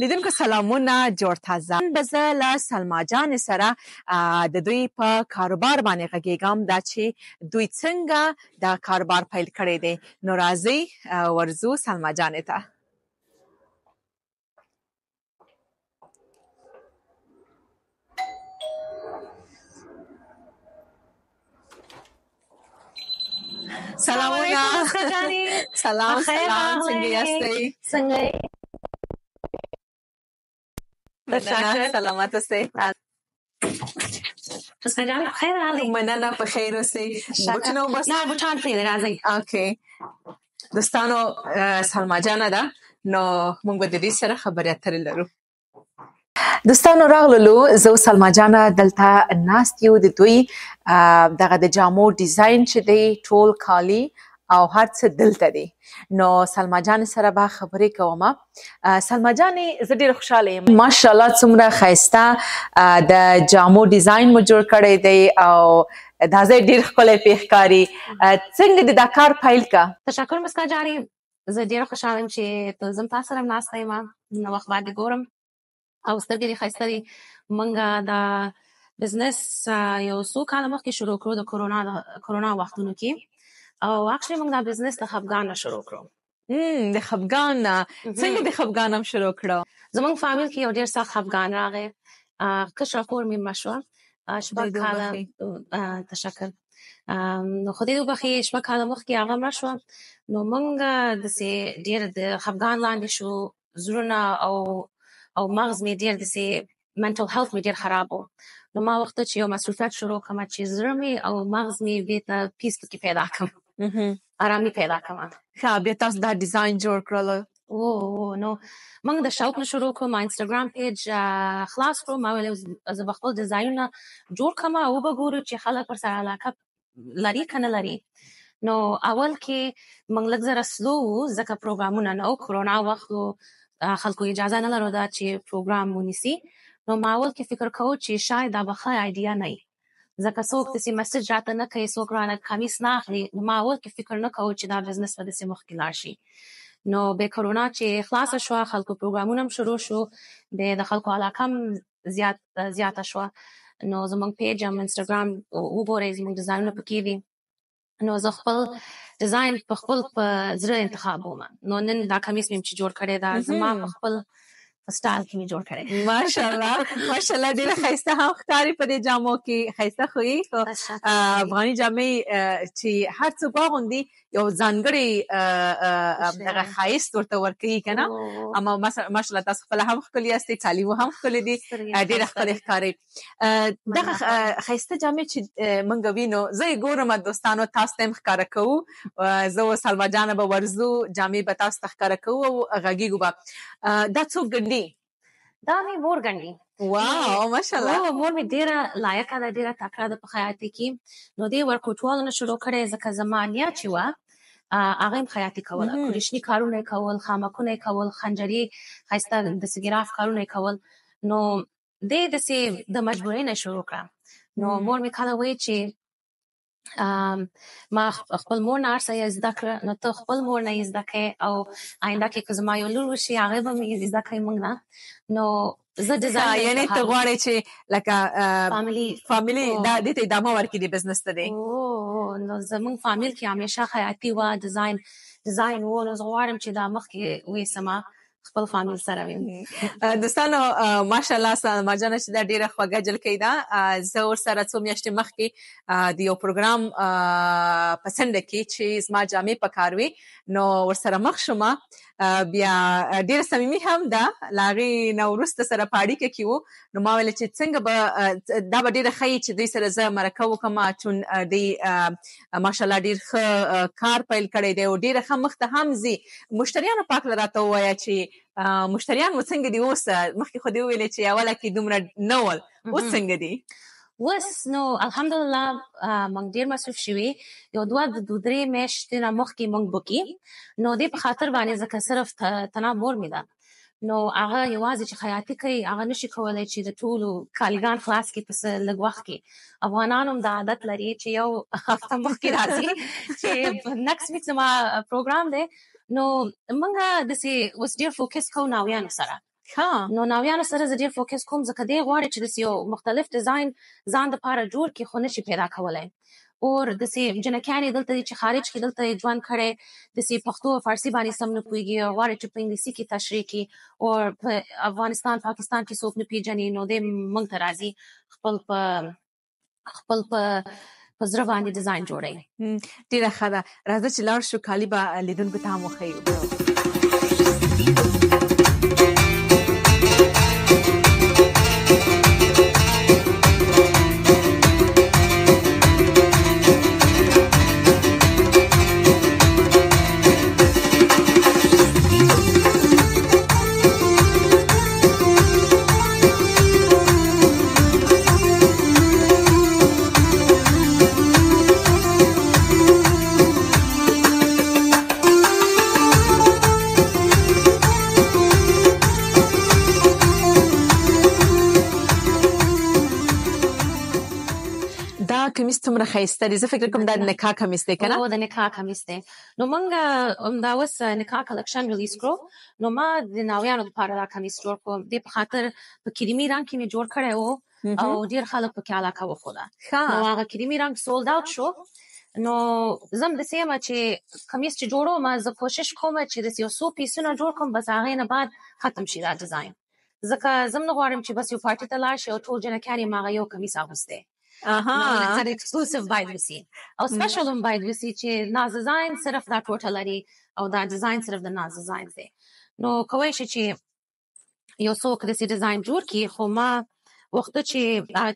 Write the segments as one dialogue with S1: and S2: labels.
S1: لیدونکو سلامونه جوړ تازه به زه له سلما جانې سره د دوی په کاروبار باندې غږیږم دا چې دوی څنګه دا کاروبار پیل کړی دی. نو راځئ ورځو سلما جانې ته. سلامونه. سلام سلام، څنګه یاستئ؟
S2: څنګه
S1: سلامت اوسئ.
S2: مسکجان خیر راغلی.
S1: مننه، په خیر اوسئ. بوټونه وباسئ.
S2: نه بوټان پرېږدئ، راځئ.
S1: اوکې دوستانو، سلما جانه ده، نو موږ به د دې سره خبرې اترې لرو. دوستانو راغللو، زه او سلما جانه دلته ناست یو. د دوی دغه د جامو ډیزاین چې دی ټول کالي او هر څه دلته دی. نو سلما جانې سره به خبرې کوم. سلما جانې، زه ډېره خوشحاله یم. ماشاءالله څومره ښایسته د جامو ډیزاین مو جوړ کړی دی او دا ځای ډېر ښکلی پې ښکاري. څنګه د دا کار پیل که؟
S2: تشکر مسکا جانې، زه ډېره خوشحاله یم چې زه تاسو سره ناسته یم. نو وخت بعد ګورم او سترګې دې ښایسته دي. موږ دا بزنس یو څو کاله مخکې شروع کړو د کرونا وختونو کې، او اکچولی موږ دا بزنس د خفګان نه شروع کړو.
S1: د خفګان نه؟ څنګه د خفګان هم شروع کړو؟
S2: زموږ فامیل کې یو ډېر سخت خفګان راغی. کشره خور مې مړه شوه. شپږ کاله. تشکر. نو خدای دې وبخښي، شپږ کاله مخکې هغه مړه شوه. نو موږ داسې ډېر د خفګان لاندې شو. زړونه او مغز مې ډېر داسې منټل هیلث مې ډېر خراب و. نو ما وغوښتل چې یو مسؤلیت شروع کړم چې زړه مې او مغز مې دې ته پیس پکې پیدا کړم، ارامي پیدا کړم.
S1: ښه، بیا تاسو دا ډیزاین جوړ کړلو؟
S2: نو موږ د شوق نه شروع کړو. ما انسټاګرام پیج خلاص کړو. ما ویل زه به خپل ډیزاینونه جوړ کړم او وګورو چې خلک ورسره علاقه لري که نه لري. نو اول کې موږ لږ زره سلو وو، ځکه پروګرامونه نه و، کرونا وخت و، خلکو اجازه نه لرله چې پروګرام ونیسي. نو ما اول کې فکر کوو چې شاید دا به ښه آیډیا نه وي، ځکه څوک داسې مسج راته نه کوي، څوک رانه کمیس نه اخلي. نو ما اول کې فکر نه کوو چې دا بزنس به داسې مخکې لاړ شي. نو بیا کرونا چې خلاصه شوه، خلکو پروګرامونه هم شروع شو، بیا د خلکو علاقه هم زیاته شوه. نو زموږ پیج هم انسټاګرام وګورئ، زموږ ډیزاینونه پکې دي. نو زه خپل ډیزاین په خپل په زړه انتخابوم. نو نن دا کمیس مې چې جوړ کړی دا زما په خپل سټایل کې مې جوړ کړی.
S1: ماشاءالله ماشاءالله، ډېره ښایسته هم ښکاري په دې جامو کې. ښایسته خو یې افغاني جامې چې هر څوک واغوندي یو ځانګړی دغه ښایست ورته ورکوي که نه. اما ماشاءالله تاسو خپله هم ښکلي یاستئ، کالي مو هم ښکلي دي، ډېره ښکلې ښکارئ. دغه ښایسته جامې چې موږ وینو، زه یې ګورم دوستانو، تاسو ته هم ښکاره کوو. زه او سلما جانه به ورځو، جامې به تاسو ته ښکاره کوو او غږیږو به. دا څوک ګنډي؟
S2: دا مې مور ګنډي.
S1: واو ماشاءالله.
S2: مور مې ډېره لایقه ده، ډېره تکړه ده په خیاطۍ کې. نو دې ورکوټوالو نه شروع کړی، ځکه زما نیا چې وه هغه هم خیاطي کوله، کوریشني کارونه یې کول، خامکونه یې کول، خنجرې ښایسته داسې ګراف کارونه یې کول. نو دې داسې د مجبورۍ نه شروع کړه. نو مور مې کله وایي چې ما خپل مور نه هر څه یې زده کړه، نو ته خپل مور نه یې زده کړې او آینده کې که زما یو لور وشي هغې به مې زده کړي موږ نه. نو زه ډیزاین،
S1: یعنې ته غواړې چې لکه فامیلي دې ته ادامه ورکړي دې بزنس ته دی؟
S2: نو زموږ فامیل کې همیشه خیاطي وه، ډیزاین و. نو زه غواړم چې دا مخکې ویسمه خپل فامیل سره ویم.
S1: دوستانو ماشاءالله سلما جانه چې دا ډېره خوږه جلکۍ ده. زه ورسره څو میاشتې مخکې د یو پروګرام په څنډه کې چې زما جامې په کار وې، نو ورسره مخ شومه. بیا ډېره صمیمي هم ده، له هغې نه وروسته سره په اړیکه کې وو. نو ما ویل چې څنګه به دا به ډېره ښه وي چې دوی سره زه مرکه وکړم، چون دوی ماشاءالله ډېر ښه کار پیل کړی دی او ډېره ښه مخته هم ځي. مشتریانو په هکله راته ووایه چې مشتریان مو څنګه دي اوس؟ مخکې خو دې وویلې چې اوله کې دومره نه ول، اوس څنګه دي؟
S2: اوس نو الحمدلله موږ ډېر مصروف شوي. یو دوه درې میاشتې نه مخکې موږ بوکي. نو دې په خاطر باندې ځکه صرف تنها مور مې ده، نو هغه یوازې چې خیاطي کوي هغه نشي کولی چې د ټولو کالیګان خلاص کړي په لږ وخت کې. افغانان هم دا عادت لري چې یو هفته مخکې راځي چې نیکسټ ویک زما پروګرام دی. نو موږ داسې اوس ډېر فوکس کوو ناویانو سره. نو ناویانو سره زه ډېر فوکس کوم ځکه دی غواړي چې داسې یو مختلف ډیزاین ځان دپاره جوړ کړي خو نشي پیدا کولی اور داسې جنکیانې دلته دي چې خارج کې دلته یې ژوند کړی داسې پښتو او فارسي باندې سم نه پوهېږي او غواړي چې په انګلیسي کې تشریح کړي او په افغانستان پاکستان کې څوک نه پېژني نو دی موږ ته راځي خپل په زړه باندې ډیزاین جوړوي.
S1: ډېره ښه ده. راځه چې لاړ شو کالي به لیدونکو ته هم وښیو. کمیس څومره ښایسته دی. زه فکر کوم دا د نکاح کمیس دی که نه؟
S2: د نکاح کمیس دی. نو موږ همدا اوس نکاح کلکشن ریلیز کړو. نو ما د ناویانو دپاره دا کمیس جوړ کړو. دې په خاطر په کریمي رنګ کې مې جوړ کړی و او ډېر خلک پکې علاقه وښوده. نو هغه کریمي رنګ سولد آوټ شو. نو زه هم داسې یم چې کمیس چې جوړوم زه کوشش کوم چې داسې یو څو پیسونه جوړ کړم بس هغې نه بعد ختم شي دا ډیزاین. ځکه زه هم نه غواړم چې بس یو پارټي ته لاړ شي او ټول جنکیان یې هغه یو کمیس اغوستی. سره اکسکلوسیو باید وسي او سپیشل هم باید وسي چې ناز ډیزاین صرف دا ټوټه لري او دا ډیزاین صرف د ناز ډیزاین دی. نو کولی شي چې یو څوک داسې ډیزاین جوړ کړي خو ما وخته چې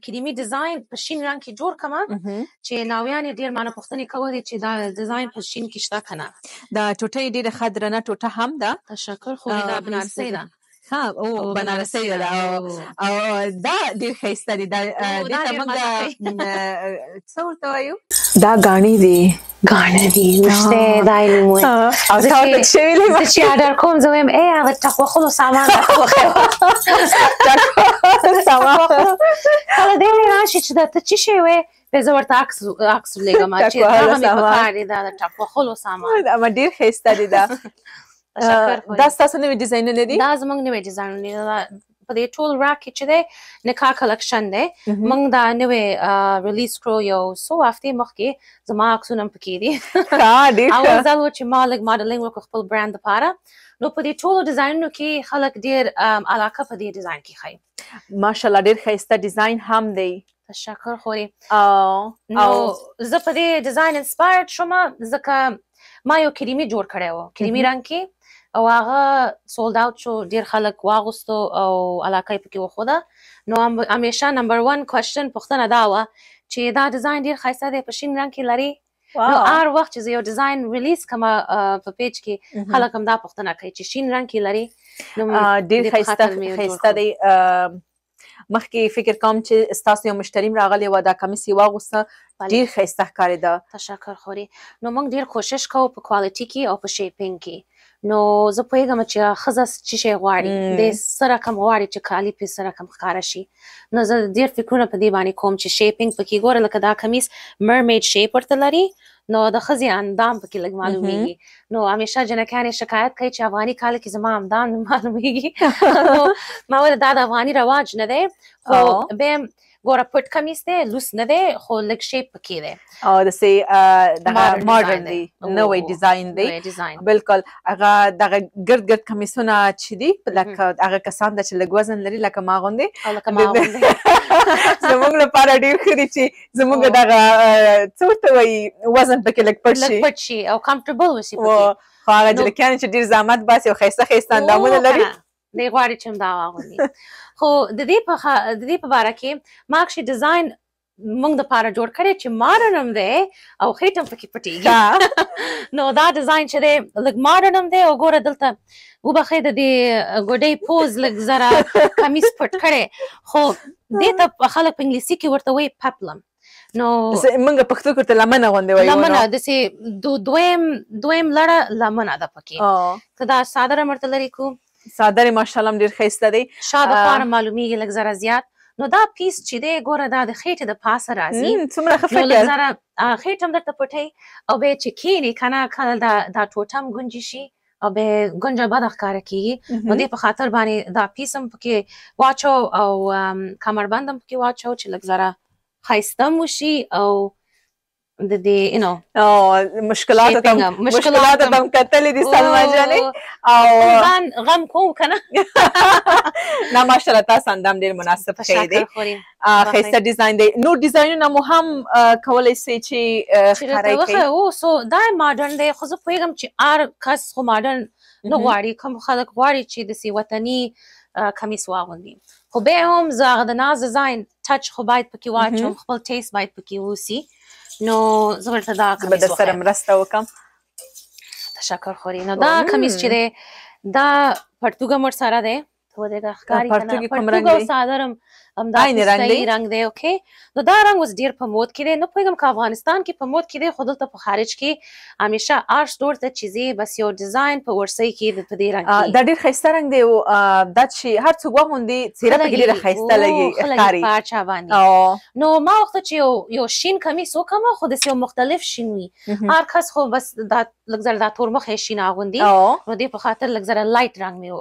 S2: کریمي ډیزاین په شین رنګ کې جوړ کړم چې ناویانې ډېر مانه پوښتنې کولې چې دا ډیزاین په شین کې شته که نه.
S1: دا ټوټه یې ډېره ښه درنه ټوټه هم ده.
S2: تشکر. خو دا بنارسۍ ده.
S1: او بنارسۍ ده او دا ډېر ښایسته دی. دې ته موږ څه ورته وایو؟ دا ګاڼې دي.
S2: ګاڼه دي نشته دا یې نوموي.
S1: او زه ورته شویلې
S2: زه چې اډر کوم زه وایم ای هغه ټک وهلو سامان راته وښیه. کله دی مې راشي چې دا ته څه شی وې بیا زه ورته عکس لېږم چې دغه مې پکار دی دا د ټک وهلو سامان.
S1: ډېر ښایسته دی دا. دا ستاسو نوي ډیزاینونه دي؟
S2: دا زموږ نوي ډیزاینونه دي. په دې ټول راک کې چې دی نکاح کلکشن دی. موږ دا نوی ریلیز کړو یو څو هفتې مخکې. زما عکسونه هم پکې دي. اول ځل و چې ما لږ ماډلینګ وکړو خپل برانډ دپاره. نو په دې ټولو ډیزاینونو کې خلک ډېر علاقه په دې ډیزاین کې ښایي.
S1: ماشاءالله ډېر ښایسته ډیزاین هم دی.
S2: تشکر. خوري نو زه په دې ډیزاین انسپایرډ شوم ځکه ما یو کریمي جوړ کړی و کریمي رنګ کې او هغه سولد آوټ شو. ډېر خلک واغوستو او علاقه یې پکې وښوده. نو همیشه نمبر 1 کوېسچن پوښتنه دا وه چې دا ډیزاین ډېر ښایسته دی په شین رنګ کې لري. نو هر وخت چې زه یو ډیزاین ریلیز کړم په پیج کې خلک هم دا پوښتنه کوي چې شین رنګ کې لري.
S1: ډېر ښایسته دی. مخکې فکر کوم چې ستاسو یو مشتري راغلی و دا کمیس یې واغوسته ډېر ښایسته ښکارېده.
S2: تشکر. خوري نو موږ ډېر کوشش کوو په کوالټي کې او په شیپینګ کې. نو زه پوهېږم چې ښځه څه شی غواړي د څه رقم غواړي چې کالي پې څه رقم ښکاره شي. نو زه ډېر فکرونه په دې باندې کوم چې شیپینګ پکې ګوره لکه دا کمیس مرمیډ شیپ ورته لري نو د ښځې اندام پکې لږ معلومیږي. نو همیشه جنکیانې شکایت کوي چې افغاني کالي کې زما اندام نه معلومیږي. نو ما ویل دا د افغاني رواج نه دی خو بیا ګوره پټ کمیس دی لوس نه دی خو لږ شیپ پکې دی
S1: او داسې دغه ماډرن دی نوی ډیزاین دی. بلکل هغه دغه ګرد کمیسونه چې دي لکه هغه کسان ده چې لږ وزن لري لکه ما غوندې زموږ لپاره ډېر ښه دي چې زموږ دغه څه ورته وایي وزن پکې لږ پټ
S2: شي او کمفرټبل وشي پکې.
S1: خو هغه جلکیانې چې ډېر زحمت باسي او ښایسته اندامونه لري
S2: دی غواړي چې هم دا واغوندي. خو د دې په باره کې ما اکشلي ډیزاین موږ دپاره جوړ کړی چې ماډرن هم دی او خېټ هم پکې پټېږي. نو دا ډیزاین چې دی لږ ماډرن هم دی او ګوره دلته وبښئ د دې ګوډۍ پوز لږ ذره کمیس پټ کړی خو دې ته خلک په انګلیسي کې ورته وایي پپلم. نو
S1: موږ پښتو کې ورته لمنه غوندې وایو.
S2: لمنه داسې دویم لړه لمنه ده پکې. که دا صادره مرته لري کو
S1: صادرې ماشاءالله ډېر ښایسته دی.
S2: شا دپاره معلومیږي لږ ذره زیات. نو دا پیس چې دی ګوره دا د خېټې د پاسه راځي.
S1: څومره ښه فکر.
S2: نو لږ ذره خېټ هم درته پټوي او بیا چې کښېني که نه کله دا ټوټه هم ګونجي شي او به ګنجه بد ښکاره کیږي نو دې په خاطر باندې دا پیسم پکې واچو او کمربندم پکې واچو چې لږ زره ښایسته وشي او د دې
S1: مشکلات هم کتلې دي سلما جانې او
S2: ځان غم کوم کنه
S1: نه ماشاءالله تاسو اندام ډیر مناسب کړی دی ښایسته ډیزاین دی نور ډیزاینونه مو هم کولی سئ چې ښکاره کړئ
S2: او سو دا ماډرن دی خو زه پوهېږم چې هر کس خو ماډرن نه غواړي کوم خلک غواړي چې داسې وطني کمیس واغوندي خو بیا هم زه هغه د ناز ډیزاین ټچ خو باید پکې واچوم خپل ټیسټ باید پکې اوسي نو زه ورته دا کمیس
S1: به درسره مرسته وکړم
S2: تشکر خوري نو دا کمیس چې دی دا پرتوګه مر سره دی تو دغه ښکاری کنه پرتوګه او صادرم همدا رنگ دی اوکې نو دا رنگ اوس ډیر په مود کې دی نه پوهېږم که افغانستان کې په مود کې دی خو دلته په خارج کې همیشه هر سټور ته چې ځې بس یو ډیزاین په ورسۍ کې په دې رنګ کې
S1: دا ډېر ښایسته رنګ دی دا چې هر څوک واغوندي څېره پکې ډېره ښایسته لګي ښکاري
S2: په هر چا باندې نو ما وخته چې یو شین کمیس وکړم خو داسې یو مختلف شین وي هر کس خو بس دا لږ زره دا تور مخی شین اغوندي نو دې په خاطر لږ زره لایټ رنګ مې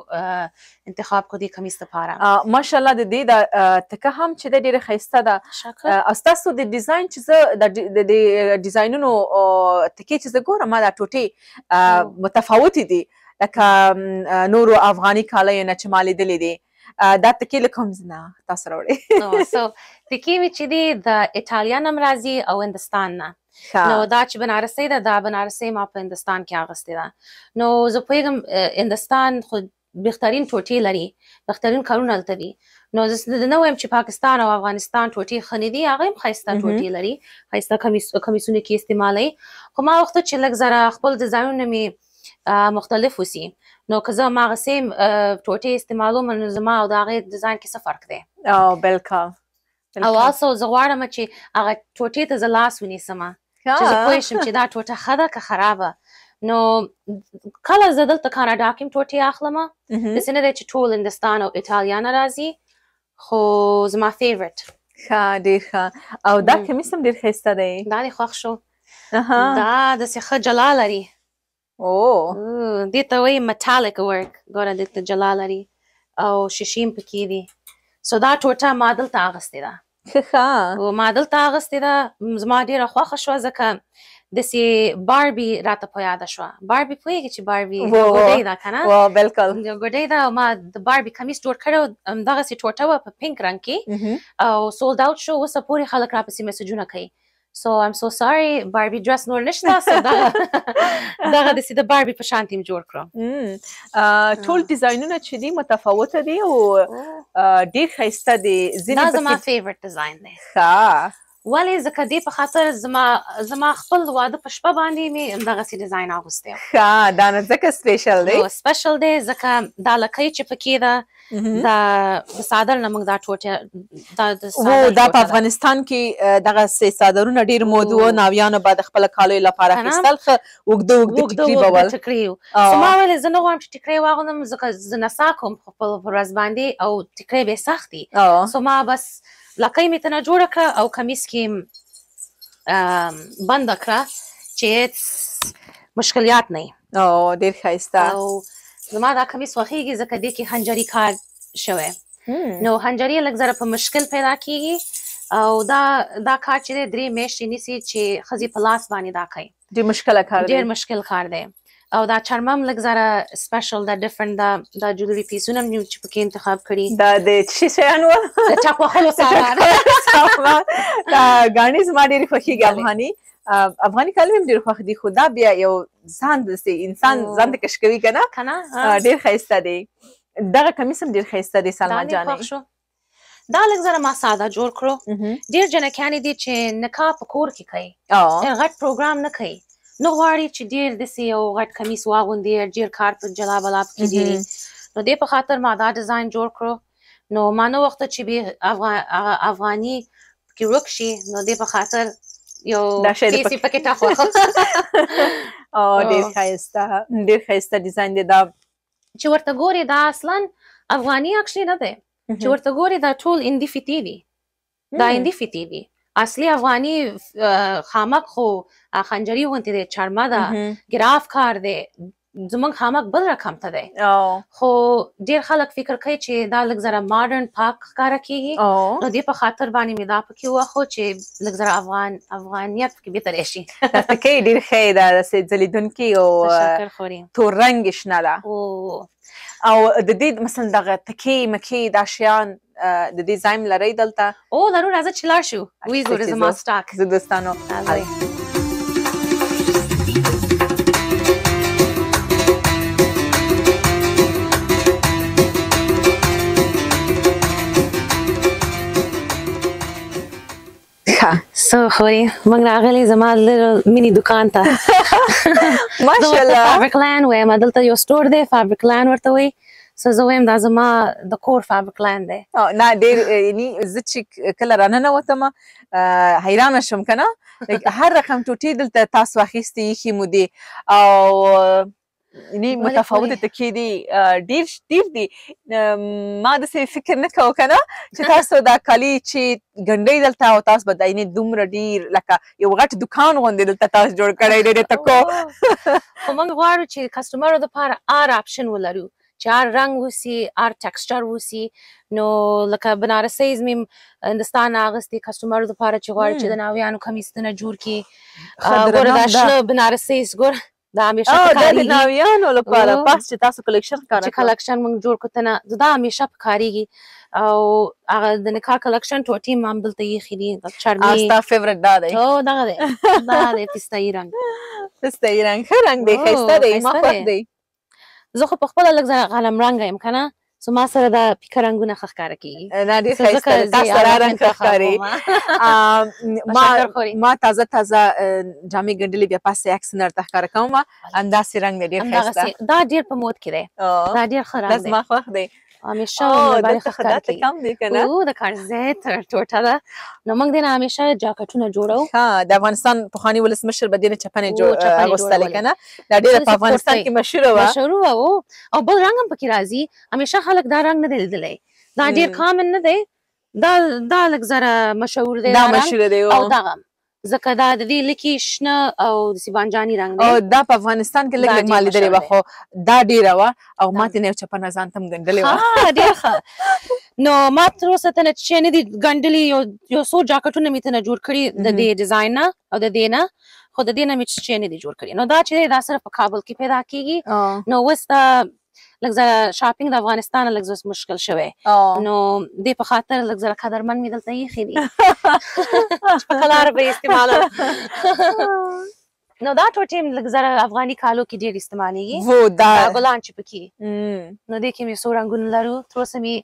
S2: انتخاب کړو دې کمیس لپاره
S1: ماشاءالله د دې دا تکه هم چې د ډېره ښایسته ده او ستاسو د ډیزاین چې زه د ډیزاینونو تکې چې زه ګورم دا ټوټې متفاوتې دي لکه نورو افغاني کالیو نه چې ما لیدلې دي دا تکې له کوم ځای نه تاسو راوړې
S2: سو تکې مې چې دي د ایټالیا نه راځي او هندوستان نه نو دا چې بنارسۍ ده دا بنارسۍ ما په هندوستان کې اغوستې ده نو زه پوهېږم هندوستان خو بهترین ټوټې لري بهترین کارونه هلته دي نو زه نه وایم چې پاکستان او افغانستان ټوټې ښه نه دي هغه هم ښایسته ټوټې لري ښایسته کمیسونه کې استعمالوي خو ما وخته چې لږ زره خپل ډیزاینونه مې مختلف وسي نو که زه هماغسې ټوټې استعمالوم نو زما او د هغې ډیزاین کې څه فرق دی
S1: بالکل
S2: او also زه غواړم چې هغه ټوټې ته زه لاس ونیسم چې زه پوه شم چې دا ټوټه ښه ده که خرابه نو کله زه دلته کاناډا کې هم ټوټې اخلم داسې نه دی چې ټول هندوستان او ایټالیا نه راځي خو زما فیورټ
S1: ښه ډېر ښه او دا کمیس هم ډېر ښایسته دی
S2: دا دې خوښ شو دا داسې ښه جلا لري دې ته وایي مټالک ورک ګوره دې ته جلا لري او شیشې هم پکې دي سو دا ټوټه ما دلته اخیستې ده ما دلته اخیستې ده زما ډېره خوښه شوه ځکه داسې باربي راته په یاده شوه باربي پوهېږي چې باربي ګوډۍ ده که نه
S1: بالکل
S2: ګوډۍ ده او ما د باربي کمیس جوړ کړی همدغسې ټوټه وه په پینک رنګ کې او سولډ اوټ شو اوسه پورې خلک راپسې میسجونه کوي سو ایم سو ساري باربي ډرس نور نشته سو دغه داسې د باربي په شانتې م جوړ کړم
S1: ټول ډیزاینونه چې دي متفاوته دي او ډېر ښایسته دي
S2: دا زما فیورټ ډیزاین دی
S1: ښه
S2: ولې ځکه دې په خاطر زما خپل واده په شپه باندې مې همدغسې ډیزاین اغوستی
S1: ښه دا نو ځکه سپیشل دی
S2: سپیشل دی ځکه دا لکۍ چې پکې ده د صادر نه موږ دا ټوټې
S1: دا په افغانستان کې دغسې صادرونه ډېر مود وو ناویانو به د خپلو کالیو لپاره اخیستل ښه اوږده اوږده ټیکري به ول
S2: خو ما ویلې زه نه غواړم چې ټیکری واغوندم ځکه زه نڅا کوم په خپل ورځ باندې او ټیکری به یې سخت دي سو ما بس لکۍ مې ته نه جوړه کړه او کمیس کې بنده کړه چې مشکلیات نه وي
S1: ډېر ښایسته
S2: او زما دا کمیس خوښېږي ځکه دې کې هنجري کار شوی نو هنجري لږ زره په مشکل پیدا کېږي او دا کار چې دی 3 میاشتې نیسي چې ښځې په لاس باندې دا کوي
S1: ډېر مشکله کار دی
S2: ډېر مشکل کار دی او دا چرمم لږ زره سپیشل دا ډفرنټ دا جولري پیسونه مې چې پکې انتخاب کړي
S1: دا د څه شیان وو
S2: د چاک وهلو سامان
S1: دا ګاڼې زما ډېرې خوښېږي افغاني کالي هم ډېر خوښ دي خو دا بیا یو ځان داسې انسان ځان ته کش کوي که نه ډېر ښایسته دی دغه کمیس هم ډېر ښایسته دی سلما جانې
S2: دا لږ زره ما ساده جوړ کړو ډېر جنکیانې دي چې نکاح په کور کې کوي غټ پروګرام نه کوي نو غواړي چې ډېر داسې یو غټ کمیس واغوندي ډېر کار په جلا بلا پکې ډېري نو دې په خاطر ما دا ډیزاین جوړ کړو نو ما نه وخته چې به افغاني پکې ورک شي نو دې په خاطر یو پیسې پکې
S1: ټاخوه ډېر ښایسته ډیزاین دی دا
S2: چې ورته ګورې دا اصلا افغاني اکچولی نه دی چې ورته ګورې دا ټول هندي فیتې دي دا هندي فیتې دي اصلي افغاني خامک خو خنجري غوندې دی چرمه ده ګراف کار دی زمونږ خامک بل رقم ته دی خو ډېر خلک فکر کوي چې دا لږ زره ماډرن پاک ښکاره کېږي نو دې په خاطر باندې مې دا پکې وښو چې لږ زره افغانیت پکې بهتره شي.
S1: تکۍ ډېر ښه یې ده، داسې ځلېدونکې او تور رنګ یې شنه ده. او د دې مثلا دغه تکۍ مکۍ دا شیان د دې ځای لرئ دلته؟
S2: لرو، راځه چې لاړ شو ویې ګورو زما سټاک.
S1: زه دوستانو
S2: سو خوري موږ راغلي زما مینی دکان ته. ماشاءالله فابریک لین وایم، دلته یو سټور دی فابریک لین ورته وایي. سو زه وایم دا زما د کور فابریک لین دی.
S1: نه ډېر یعنی زه چې کله راننوتم حیرانه شوم که نه، هر رقم ټوټې دلته تاسو اخیستې ایښي مو دي او یعنی متفاوتې تکې دي، ډېر دي. ما داسې فکر نه کوو که نه چې تاسو دا کالي چې ګنډئ دلته او تاسو به دا یعنې دومره ډېر لکه یو غټ دکان غوندې دلته تاسو جوړ کړی ډېر تکو.
S2: خو موږ غواړو چې کسټمرو دپاره هر آپشن ولرو چې هر رنګ وسي، هر ټکسچر وسي. نو لکه بنارسۍ مې هندوستان نه اخیستې کسټمرو دپاره چې غواړي چې د ناویانو کمیسونه جوړ کړي. ګوره دا شنه بنارسۍ ګوره دا همیشه
S1: د ناویانو لپاره پاس چې تاسو کلیکشن ښکاره
S2: چې کلیکشن موږ جوړ کړو ته نه دا همیشه پکارېږي. او هغه د نکاح کلیکشن ټوټې مې هم دلته ایښي دي.
S1: چرمي ستا فیورټ دا دی؟
S2: دغه دی، دا دی پستایي رنګ.
S1: پستایي رنګ ښه رنګ دی، ښایسته دی، ما خوښ دی.
S2: زه خو په خپله لږ زره غنم رنګه یم که نه، سو ما سره دا پیکه رنګونه ښه ښکاره کېږي.
S1: نه ډېر ښایسته دی، تا سره رنګ ښه ښکاري. ما تازه جامې ګنډلې بیا پاسې عکس درته ښکاره کوم، همداسې رنګ دی ډېر ښایسته.
S2: دا ډېر په مود کې دی، دا ډېر ښه رنګ دی،
S1: زما خوښ دی.
S2: همیشه دلته ښکاره کېږي. د کرزی ټوټه ده. نو موږ دې نه همیشه جاکټونه جوړو.
S1: د افغانستان پخواني ولسمشر به دې نه چپنې اغوستلې که نه، دا ډېره په افغانستان کې مشهوره وه.
S2: او بل رنګ هم پکې راځي، همیشه خلک دا رنګ نه دی لیدلی، دا ډېر کامن نه دی، دا لږ زره مشهور دی
S1: دا مشهوره دی.
S2: او دغه ځکه دا د دې لکې شنه او د سیبانجاني رنګ دی.
S1: او دا په افغانستان کې لږ ما لیدلې وه، خو دا ډېره وه او ما ترې نه یو چپنه ځان ته هم ګنډلې وه.
S2: ډېر ښه. نو ما تر اوسه ته نه چې نه دي ګنډلي، یو څو جاکټونه مې ته نه جوړ کړي د دې ډیزاین نه او د دې نه، خو د دې نه مې چې نه دي جوړ کړي. نو دا چې دا صرف په کابل کې پیدا کېږي. نو اوس دا لږ زره شاپینګ د افغانستان لږ زره مشکل شوی، نو دې په خاطر لږ زره قدرمن مې دلته ایښي دي چې په کلاره به یې استعمالوم. نو دا ټوټې لږ زره افغاني کالو کې ډېر استعمالېږي. دا ګلان چې پکې نو دې کې مې څو رنګونه لرو. تر اوسه مې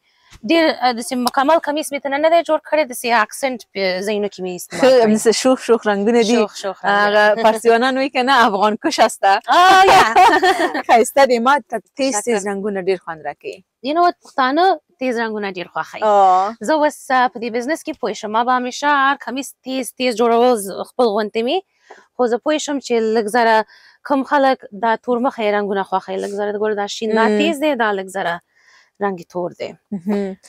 S2: ډېر داسې مکمل کمیس مې ته نه دی جوړ کړی، داسې اکسنټ ځایونو کې مې استعمال کړی.
S1: شوخ رنګونه دي، هغه پارسیوانان وایي که نه افغان کش هسته. ښایسته دی، ما ته تیز رنګونه ډېر خوند راکوي.
S2: نو پښتانه تیز رنګونه ډېر خوښوي. زه اوس په دې بزنس کې پوه شم، ما به همیشه هر کمیس تیز جوړول خپل غوندې مې، خو زه پوه شم چې لږ زره کوم خلک دا تور مخی رنګونه خوښوي، لږ زره ګوره دا شین دا تیز دی، دا لږ زره رنګ تور دی.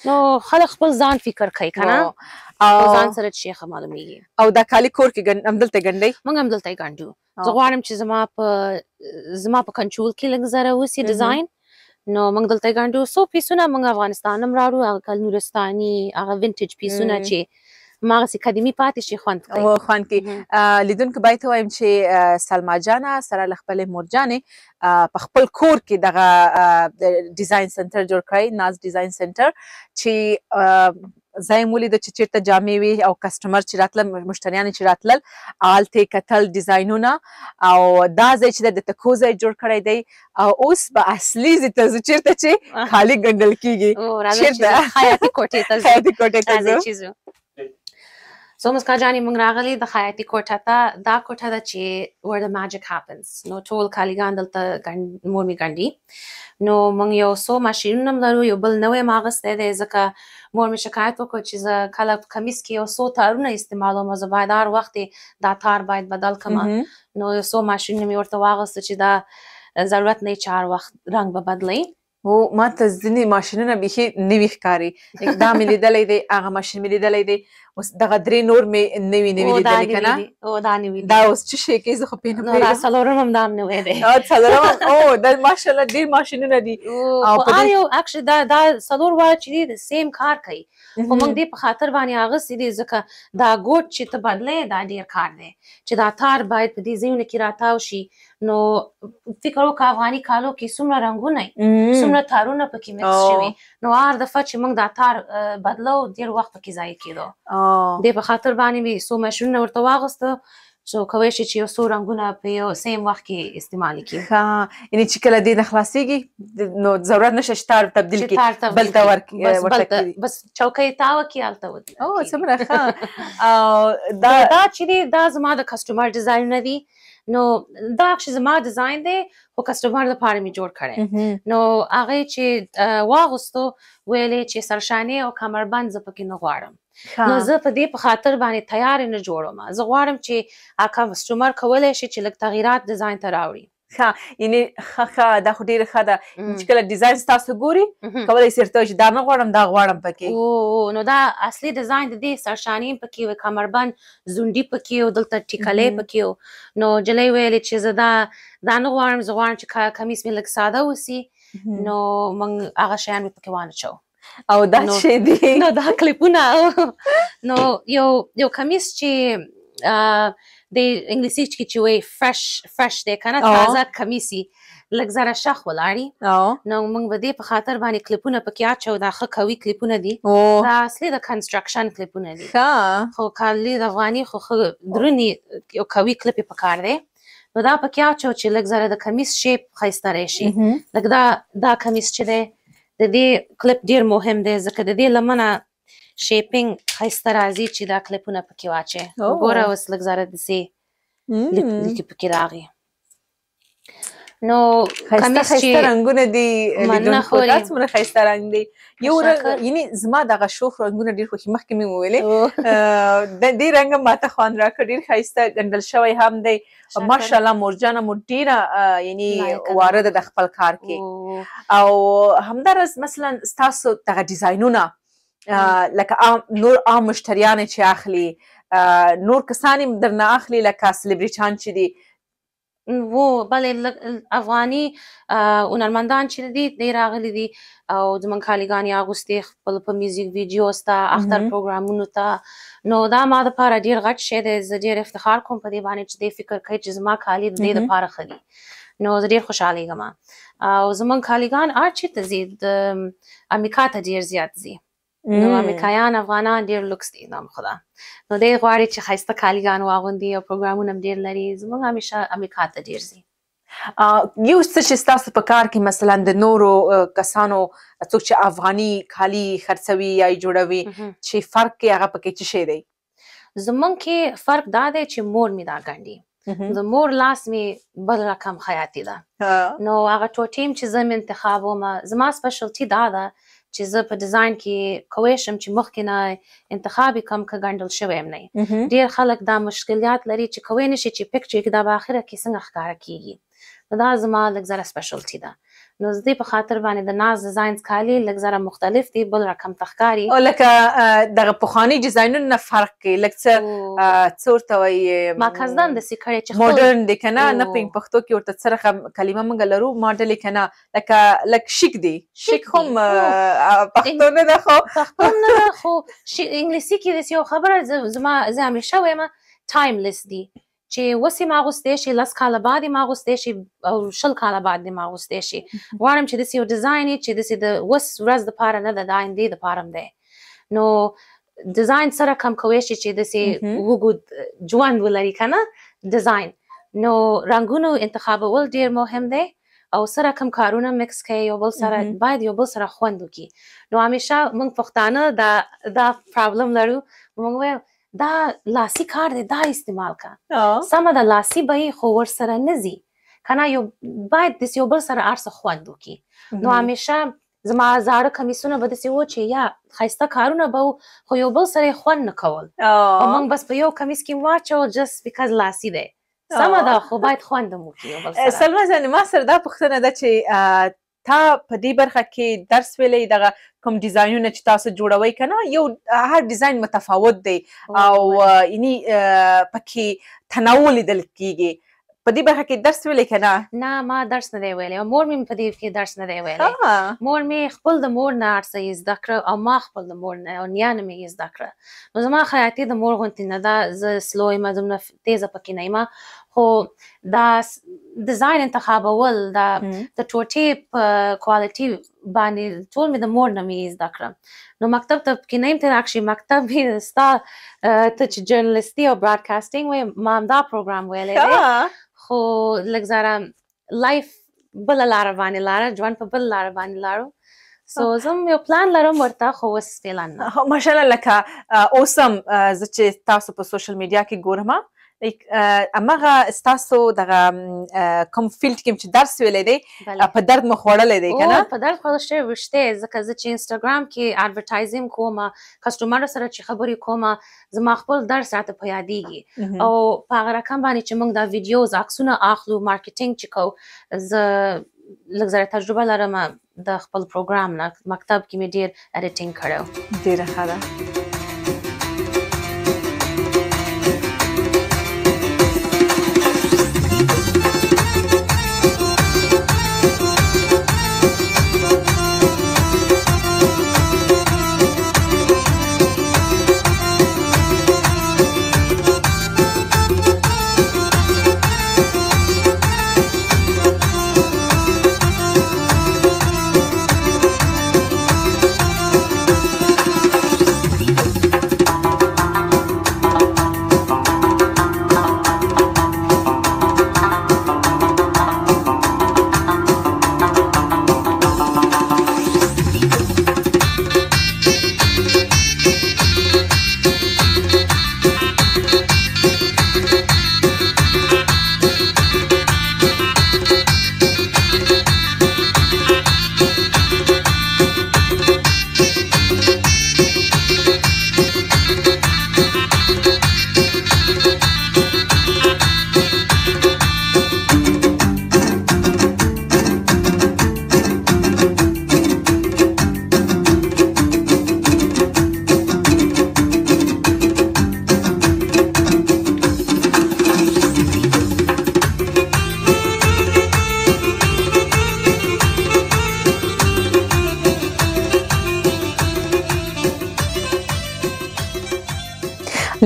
S2: نو خلک خپل ځان فکر کوي که نه، ځان سره چې ښه معلومیږي.
S1: او دا کالي کور کې همدلته ګنډئ؟
S2: موږ همدلته یې ګنډو. زه غواړم چې زما په کنټرول کې لږ زره وسي ډیزاین، نو موږ دلته یې ګنډو. څو پیسونه موږ افغانستان هم راوړو، هغه نورستاني هغه وینټیج پیسونه چې هماغسې قدیمي پاتې شي، خوند کوي.
S1: خوند کوي. لیدونکو باید ووایم چې سلما جانه سره له خپلې مورجانې په خپل کور کې دغه ډیزاین سنټر جوړ کړی، ناز ډیزاین سنټر، چې ځای مو لیده چې چېرته جامې وي او کسټمر چې راتلل، مشتریان چې راتلل، هلته یې کتل ډیزاینونه، او دا ځای چې د تکو ځای جوړ کړی دی. او اوس به اصلي ځای ته ځو چېرته چې خالي ګنډل کېږي،
S2: خیاطي کوټې ته ځو. سو مسکا جانې موږ راغلي د خیاطي کوټه ته. دا کوټه ده چې where the magic happens. نو ټول کالیګان دلته مور مې ګنډي. نو موږ یو څو ماشینونه هم لرو، یو بل نوی م اخیستی دی، ځکه مور مې شکایت وکړ چې زه کله په کمیس کې یو څو تارونه استعمالوم، زه باید هر وخت دا تار باید بدل کړم. نو یو څو ماشینونه مې ورته واخیسته چې دا ضرورت نه چې هر وخت رنګ به بدلوي.
S1: ما ته ځینې ماشینونه بیخي نوي ښکاري. دا مې لیدلی دی، هغه ماشین مې لیدلی دی، اوس دغه درې نور مې نوي لیدلې که نه
S2: دا نوي
S1: دا اوس څه شی کوي زه خو پې نه
S2: پوهېږم څلورم هم دا هم نوی دی
S1: څلورم او دا ماشاءالله ډېر ماشینونه دي
S2: هر یو اکچولی دا څلور واړه چې دي د سیم کار کوي خو موږ دې په خاطر باندې اغوستي دي ځکه دا ګوټ چې ته بدلې دا ډېر کار دی چې دا تار باید په دې ځایونو کې راتاو شي نو فکر وکړه افغاني کالو کې څومره رنګونه څومره تارونه پکې مکس شوي نو هر دفعه چې موږ دا تار بدلو ډېر وخت پکې ضایع کېدو دې په خاطر باندې مې څو ماشینونه ورته واغوسته څو کولی شي چې یو څو رنګونه په یو سیم وخت کې استعمال کړي
S1: یعنې چې کله دې نه خلاصېږي نو ضرورت نشته چې تار تبدیل کړي بل ته ورکړي
S2: بس چوکۍ تاوه کړي هلته
S1: ودرېږي او څومره ښه
S2: دا چې دی دا زما د کسټمر ډیزاینونه دي نو دا زما ډیزاین دی خو کسټمر لپاره مې جوړ کړی نو هغې چې واغوستو ویلې چې سرشانې او کمربند زه پکې نه غواړم نو زه په دې په خاطر باندې تیار نه جوړم زه غواړم چې کسټمر کولی شي چې لږ تغییرات ډیزاین ته راوړي
S1: یعنې ښه دا خو ډېره ښه ده چې کله ډیزاین ستاسو ګوري کولی شي ورته چې دا نه غواړم دا غواړم پکې
S2: نو دا اصلي ډیزاین د دې سرشانې پکې وي کمربند زونډي پکې و دلته ټیکلې پکې و نو جلۍ ویلې چې زه دا نه غواړم زه غواړم چې کمیس مې لږ ساده وسي نو موږ هغه شیان مې پکې وانه
S1: او دا شی دی
S2: نو دا کلیپونه نو یو کمیس چې د انګلیسي کې چې وایي فرش دی که نه تازه کمیسي لږ زره شخ ولاړي نو موږ به دې په خاطر باندې کلیپونه پکې اچو دا ښه قوي کلیپونه دي دا اصلي د کنسټرکشن کلیپونه دي خو کالي د افغاني خو ښه درونې یو قوي کلیپ یې پکار دی نو دا پکې اچو چې لږ زره د کمیس شیپ ښایسته راشي لږ دا کمیس چې دی د دې کلیپ ډېر مهم دی ځکه د دې لمنه شیپینګ ښایسته راځي چې دا کلیپونه پکې واچوې وګوره اوس لږ زره داسې لیکې پکې راغی نو
S1: ښایسته رنګونه دي لیدونکو دا څومره ښایسته رنګ دی یو رنګ یعنې زما دغه شوخ رنګونه ډېر خوښي مخکې مې وویلې د دې رنګ هم ماته خوند راکړ ډېر ښایسته ګنډل شوی هم دی ماشاءالله مورجانه مو ډېره یعنې واره ده د خپل کار کې او همداراز مثلا ستاسو دغه ډیزاینونه لکه نور عام مشتریان چې اخلي نور کسان هم درنه اخلي لکه سلیبریټان چې دي
S2: بلې افغاني هنرمندان چې دي دی راغلي دي او زموږ کالیګانې اغوستې خپل په میوزیک ویډیوز ته اختر پروګرامونو ته نو دا ما دپاره ډېر غټ شی دی زه ډېر افتخار کوم په دې باندې چې دی فکر کوي چې زما کالي د دې دپاره ښه دي نو زه ډېر خوشحالېږم او زموږ کالیګان هر چېرته ځي د امریکا ته ډېر زیات ځي نو امریکایان افغانان ډېر لوکس دي نام خدا نو دی غواړي چې ښایسته کالیګان واغوندي او پروګرامونه هم ډېر لري زموږ همیشه امریکا ته ډېر ځي
S1: یو څه چې ستاسو په کار کې مثلا د نورو کسانو څوک چې افغاني کالي خرڅوي یا یې جوړوي چې فرق کې هغه پکې څه شی دی
S2: زموږ کې فرق دا دی چې مور مې دا ګنډي د مور لاس مې بل رقم خیاطي ده نو هغه ټوټې چې زه مې انتخابوم زما سپیشلټي دا ده چې زه په ډیزاین کې کولی شم چې مخکې نه انتخاب یې کم که ګنډل شوی یم نه ډېر خلک دا مشکلات لري چې کولی نه شي چې پکچر کې دا په اخره کې څنګه ښکاره کېږي نو دا زما لږ زره سپیشلټي ده نو زه دې په خاطر باندې د ناز ډیزاینز کالي لږ زره مختلف دي بل رقم ته ښکاري
S1: او لکه دغه پخواني ډیزاینونو نه فرق کوي لږ څه ورته وایي
S2: ما قصدن داسې کړی چې
S1: موډرن دی که نه نه په پښتو کې ورته څه رقم کلمه موږ لرو ماډل یې که نه لکه شیک دی شیک هم پښتو نه ده خو
S2: پښتو نه ده خو انګلیسي کې داسې یو خبره زه همیشه وایم ټایملیس دی چې اوس یې اغوستی شي 10 کاله بعد یې اغوستی شي او 20 کاله بعد یې اغوستی شي غواړم چې داسې یو ډیزاین یې چې داسې د اوس ورځ دپاره نه ده د آیندې دپاره هم دی نو ډیزاین سره کم کولی شي چې داسې اوږد ژوند ولري که نه ډیزاین نو رنګونو انتخابول ډېر مهم دی او سره کم کارونه مکس کوي یو بل سره باید یو بل سره خوند وکړي نو همیشه موږ پښتانه دا پرابلم لرو موږ وایو دا لاسي کار دی دا استعمال کا سمه د لاسي به یې خو ورسره نه ځي که نه باید داسې یو بل سره هر څه خوند وکړي نو همیشه زما زاړه کمیسونه به داسې و چې یا ښایسته کارونه به و خو یو بل سره یې خوند نه کول او موږ بس په یو کمیس کې واچول جست بیکاز لاسي دی سمه ده خو باید خوند هم وکړي یو بل سره
S1: سلما جانې ما سره دا پوښتنه ده چې تا په دې برخه کې درس ویلی دغه کوم ډیزاینونه چې تاسو جوړوئ که نه یو هر ډیزاین متفاوت دی او یعنی پکې تنوع لیدل کیږي په دې برخه کې درس ویلی که نه
S2: نه ما درس نه دی ویلی او مور مې په دې کې درس نه دی ویلی مور مې خپل د مور نه هر څه یې زده کړه او ما خپل د مور نه او نیا نه مې یې زده کړه نو زما خیاطي د مور غوندې نه ده زه سلو یم دومره تیزه پکې نه یم خو دا ډیزاین انتخابول دا د ټوټې په کوالټي باندې ټول مې د مور نه مې زده کړه نو مکتب ته کې نه یم تېر اکشي مکتب مې ستا ته چې جرنلستي او براډکاسټینګ وایې ما همدا پروګرام ویلی دی خو لږ ذره لایف بله لاره باندې لاړه ژوند په بل لاره باندې لاړو سو زه یو پلان لرم ورته خو اوس فعلا نه
S1: ماشاءالله لکه اوس هم زه چې تاسو په سوشل میډیا کې ګورم همغه ستاسو دغه کوم فیلډ کې چې درس ویلی دی په درد مو خوړلی دی که نه
S2: په درد خوړل شوی وشتی ځکه زه چې انسټاګرام کې اډورټایزینګ کوم کسټمرو سره چې خبرې کوم زما خپل درس راته په یادېږي او په هغه رقم باندې چې موږ دا ویډیوز عکسونه اخلو مارکیټینګ چې کوو زه لږ زره تجربه لرم د خپل پروګرام نه مکتب کې مې ډېر ایډیټینګ کړی
S1: ډېره ښه ده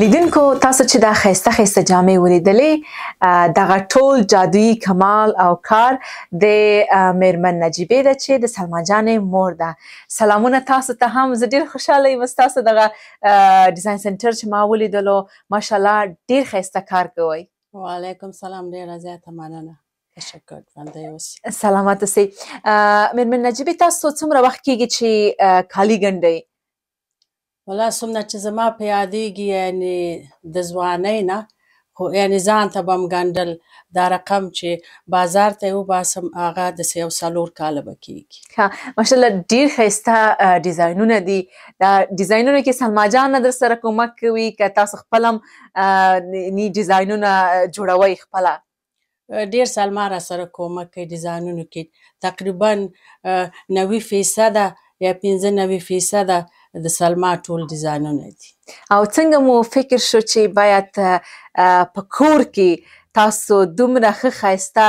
S1: لیدونکو تاسو چې دا ښایسته ښایسته جامې ولیدلې دغه ټول جادویي کمال او کار د میرمن نجیبې ده چې د سلما جانې مور ده سلامونه تاسو ته هم زه ډېر خوشحاله یم ستاسو دغه ډیزاین سنټر چې ما ولیدلو ماشاءالله ډېر ښایسته کار کوئ
S3: وعلیکم سلام ډېره زیاته مننه تشکر ژوندی اوسئ
S1: سلامت اوسئ میرمن نجیبې تاسو څومره وخت کیږي چې کالي ګنډئ
S3: والله څومره چې زما په یادېږي یعنې د ځوانۍ نه خو یعنې ځان ته به م ګنډل دا رقم چې بازار ته یې وباسم هغه د 4 کاله به کېږي
S1: ماشاءالله ډېر ښایسته ډیزاینونه دي دا ډیزاینونه کې سلما جان در سره کومک کوي که تاسو خپل هم ډیزاینونه جوړوئ خپله
S3: ډېر سلما را سره کومک کوي ډیزاینونو کې تقریبا 90% یا 95% د سلما ټول ډیزاینونه دي
S1: او څنګه مو فکر شو چې باید په کور کې تاسو دومره ښه ښایسته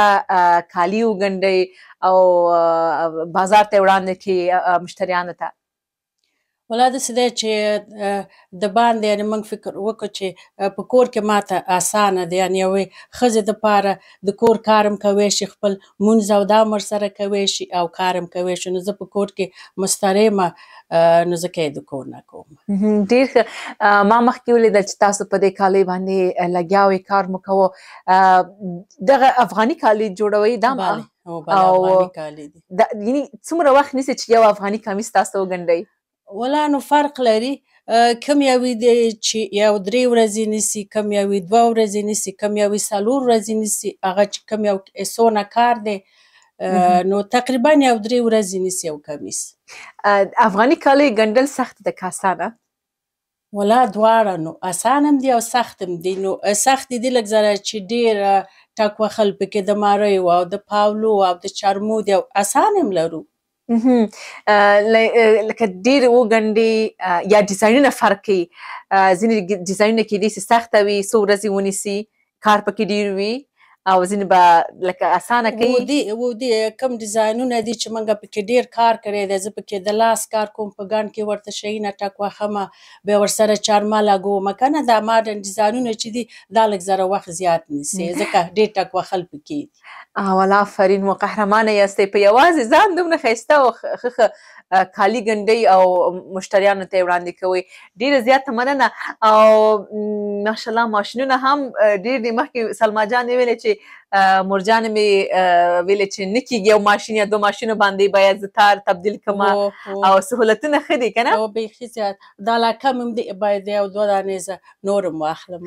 S1: کالي وګنډئ او بازار ته وړاندې کړئ مشتریانو ته
S3: والله داسې دی چې د باندې یعنې موږ فکر وکړو چې په کور کې ماته اسانه دی یعنې یوې ښځې دپاره د کور کار هم کوی شي خپل مونځ او دا هم ورسره کوی شي او کار هم کوی شي نو زه په کور کې مستریمه نو ځکه یې د کور نه کوم
S1: ډېر ښه ما مخکې ولیدل چې تاسو په دې کالۍ باندې لګیا وئ کار مو کوو دغه افغاني کالي جوړوئ دا
S3: افغاني کالي دي
S1: یعنې څومره وخت نیسي چې یو افغاني کمیس تاسو وګنډئ
S3: والله نو فرق لري کم یوې دی چې یو 3 ورځې نیسي کم یوې 2 ورځې نیسي کم یوې 4 ورځې نیسي هغه چې کم یو څونه کار دی نو تقریبا یو 3 ورځې نیسي یو کمیس
S1: افغاني کالي ګنډل سخت ده که اسانه
S3: والله دواړه نو اسان هم دي او سخت هم دي نو سخت دي لږ ذره چې ډېر ټک وهل پکې د ماریو او د پاولو او د چرمود او اسان هم لرو.
S1: لکه ډېر وګنډې یا ډیزاینونه فرق کوي. ځینې ډیزاینونه کیدای شي سخته وي، څو ورځې ونیسي، کار پکې ډېر وي، او ځینې به لکه اسانه کوي.
S3: کوم ډیزاینونه دي چې موږ پکې ډېر کار کړی دی، زه پکې د لاس کار کوم، په ګڼ کې ورته شیونه ټک وهمه، بیا ورسره چرمه لګومه که نه. دا ماډرن ډیزاینونه چې دي دا لږ ذره وخت زیات نیسي، ځکه ډېر ټک وهل پکې دي.
S1: والله آفرین، مو قهرمانه یاستئ. په یوازې ځان دومره ښایسته او ښه کالي ګنډئ او مشتریانو ته یې وړاندې کوئ. ډېره زیاته مننه. او ماشاءالله ماشینونه هم ډېر دي. مخکې سلما جانې ویلې چې مرجانې مې ویلې چې نه کېږي یو ماشین یا 2 ماشینو باندې باید زه تار تبدیل کړمه، او سهولتونه ښه دي که نه؟
S3: او بیخي زیات. دا لا کم هم دی، باید 1-2 دانې زه نور هم واخلم.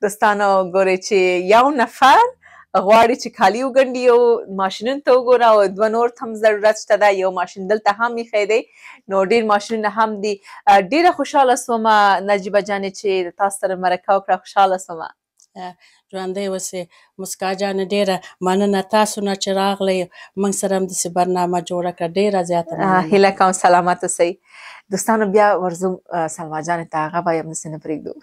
S1: دوستانو ګورئ چې یو نفر غواړي چې کالي وګنډي، یو ماشینونو ته وګوره، او 2 نور ته هم ضرورت شته ده. یو ماشین دلته هم ایښی دی، نو ډېر ماشینونه هم دي. ډېره خوشحاله سومه نجیبه جانې چې تاسو سره مرکه وکړه، خوشحاله سومه.
S3: ژوندی اوسې. مسکا جانې ډېره مننه تاسو نه چې راغلی، موږ سره هم داسې برنامه جوړه کړه. ډېره زیاته مننه.
S1: هیله کوم سلامت اوسئ. دوستانو بیا ورځو سلما جانې ته، هغه به یې همداسې نه پرېږدو.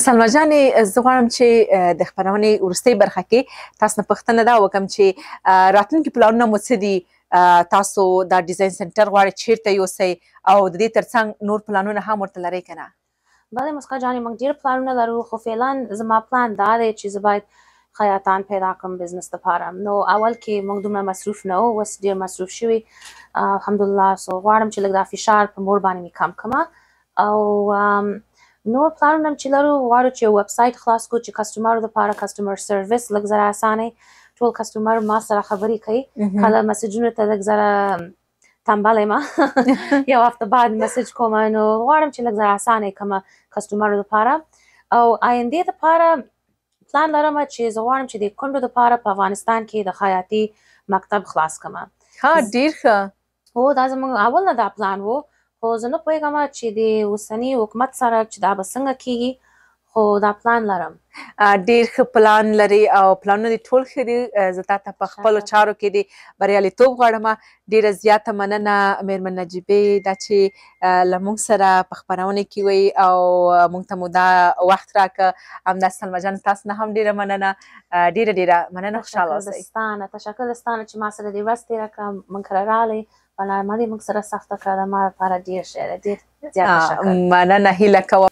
S1: سلما جانې، زه غواړم چې د خپرونې وروستۍ برخه کې تاسو نه پوښتنه دا وکړم چې راتلونکي پلانونه مو څه دي؟ تاسو دا ډیزاین سنټر غواړئ چیرته یوسئ، او د دې ترڅنګ نور پلانونه هم ورته لرئ که نه؟
S2: بله مسکا جانې، موږ ډېر پلانونه لرو، خو فعلا زما پلان دا دی چې زه باید خیاطان پیدا کړم بزنس دپاره. نو اول کې موږ دومره مصروف نه وو، اوس ډېر مصروف شوي الحمدلله. سو غواړم چې لږ دا فشار په مور باندې مې کم کړمه. او نور پلانونه چې لرو، غواړو چې یو ویب سایټ خلاص کړو چې کسټمرو دپاره کسټمر سروس لږ ذره اسانه. ټول کسټمر ما سره خبرې کوي، کله مسیجونو ته لږ ذره تنبل یم یو هفته بعد مسیج کوم، نو غواړم چې لږ ذره اسانه کړمه کسټمرو دپاره. او آیندې دپاره پلان لرم چې زه غواړم چې د کونډو دپاره په افغانستان کې د خیاطي مکتب خلاص کړمه.
S1: ها، ډېر ښه.
S2: هو دا زموږ اول نه دا پلان و، خو زه نه پوهېږم چې د اوسني حکومت سره چې دا به څنګه کېږي، خو دا پلان لرم.
S1: ډېر ښه پلان لري، او پلانونه دې ټول ښه دي. زه تا ته په خپلو چارو کې دې بریالیتوب غواړم. ډېره زیاته مننه مېرمن نجیبې، دا چې له موږ سره په خپرونه کې وئ او موږ ته مو دا وخت راکړه. همداسې سلما جان، تاسو نه هم ډېره مننه. ډېره مننه، خوشحاله اوسئ.
S2: تشکر ستانه چې ما سره دې ورځ تېره کړه، موږ سره راغلی. برنامه دې موږ سره سخته کړه، د ما لپاره ډېر ښه دی. ډېر زیات تشکر.
S1: مننه، هیله کوم.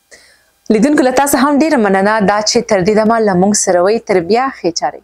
S1: لیدونکو له تاسو هم ډېره مننه دا چې تر دې دمه له موږ سره وئ. تر بیا ښې چارې.